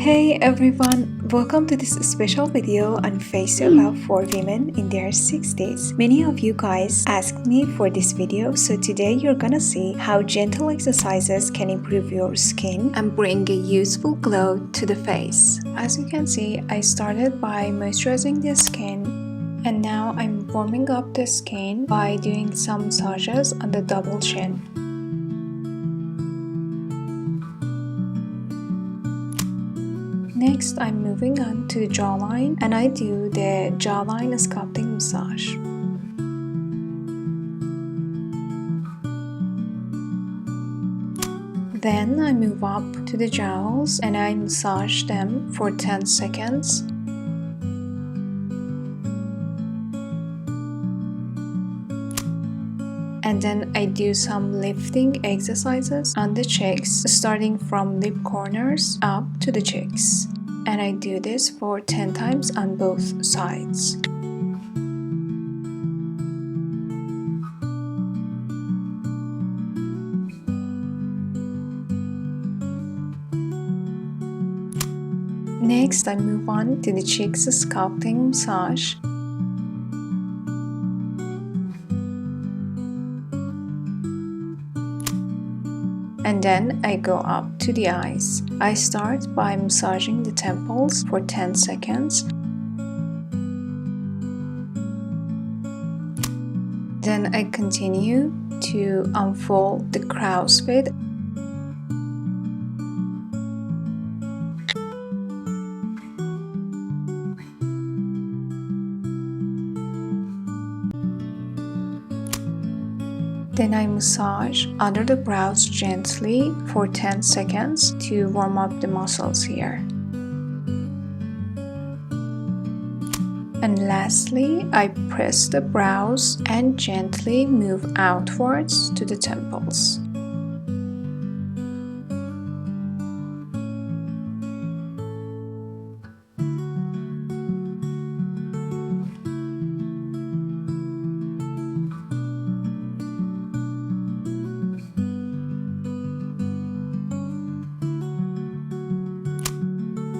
Hey everyone, welcome to this special video on facial love for women in their 60s. Many of you guys asked me for this video, so today you're gonna see how gentle exercises can improve your skin and bring a youthful glow to the face. As you can see, I started by moisturizing the skin, and now I'm warming up the skin by doing some massages on the double chin. Next, I'm moving on to the jawline, and I do the jawline sculpting massage. Then I move up to the jowls and I massage them for 10 seconds. And then I do some lifting exercises on the cheeks, starting from lip corners up to the cheeks. And I do this for 10 times on both sides. Next, I move on to the cheeks sculpting massage. And then I go up to the eyes. I start by massaging the temples for 10 seconds. Then I continue to unfold the crow's feet. Then I massage under the brows gently for 10 seconds to warm up the muscles here. And lastly, I press the brows and gently move outwards to the temples.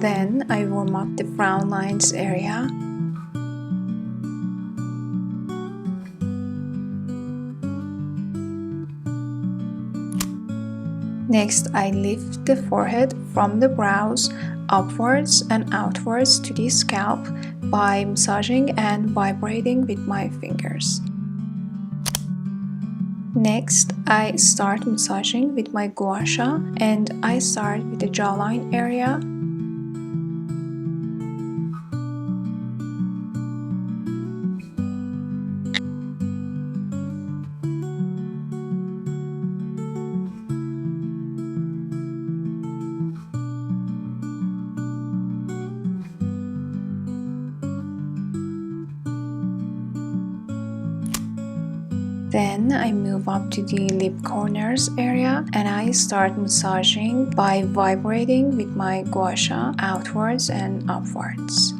Then I warm up the frown lines area. Next, I lift the forehead from the brows upwards and outwards to the scalp by massaging and vibrating with my fingers. Next, I start massaging with my gua sha, and I start with the jawline area. Then I move up to the lip corners area and I start massaging by vibrating with my gua sha outwards and upwards.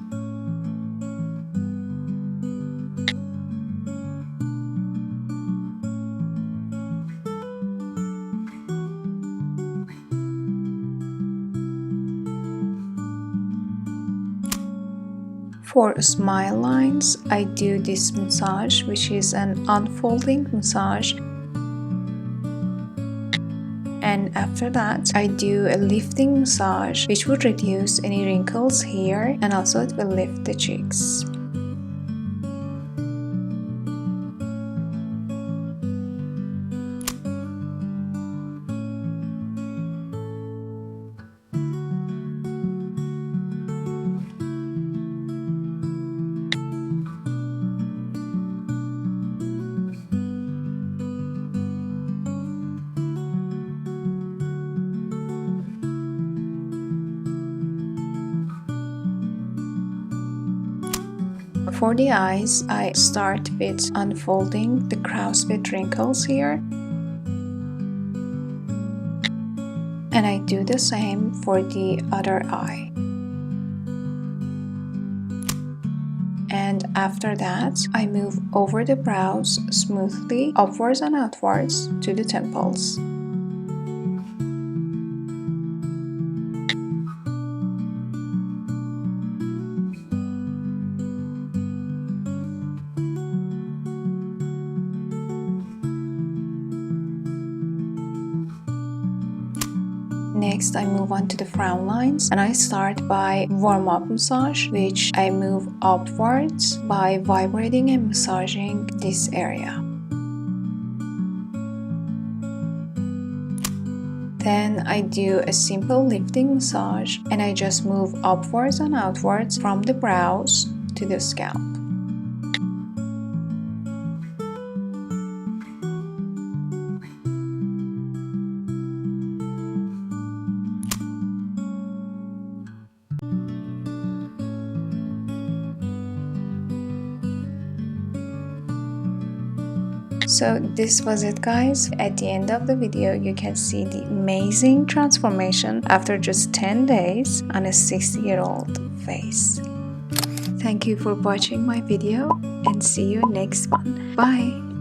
For smile lines, I do this massage, which is an unfolding massage. And after that, I do a lifting massage, which would reduce any wrinkles here, and also it will lift the cheeks. For the eyes, I start with unfolding the crow's feet wrinkles here. And I do the same for the other eye. And after that, I move over the brows smoothly upwards and outwards to the temples. Next, I move on to the frown lines, and I start by warm-up massage, which I move upwards by vibrating and massaging this area. Then I do a simple lifting massage, and I just move upwards and outwards from the brows to the scalp. So this was it, guys. At the end of the video, you can see the amazing transformation after just 10 days on a 60-year-old face. Thank you for watching my video, and see you next one. Bye!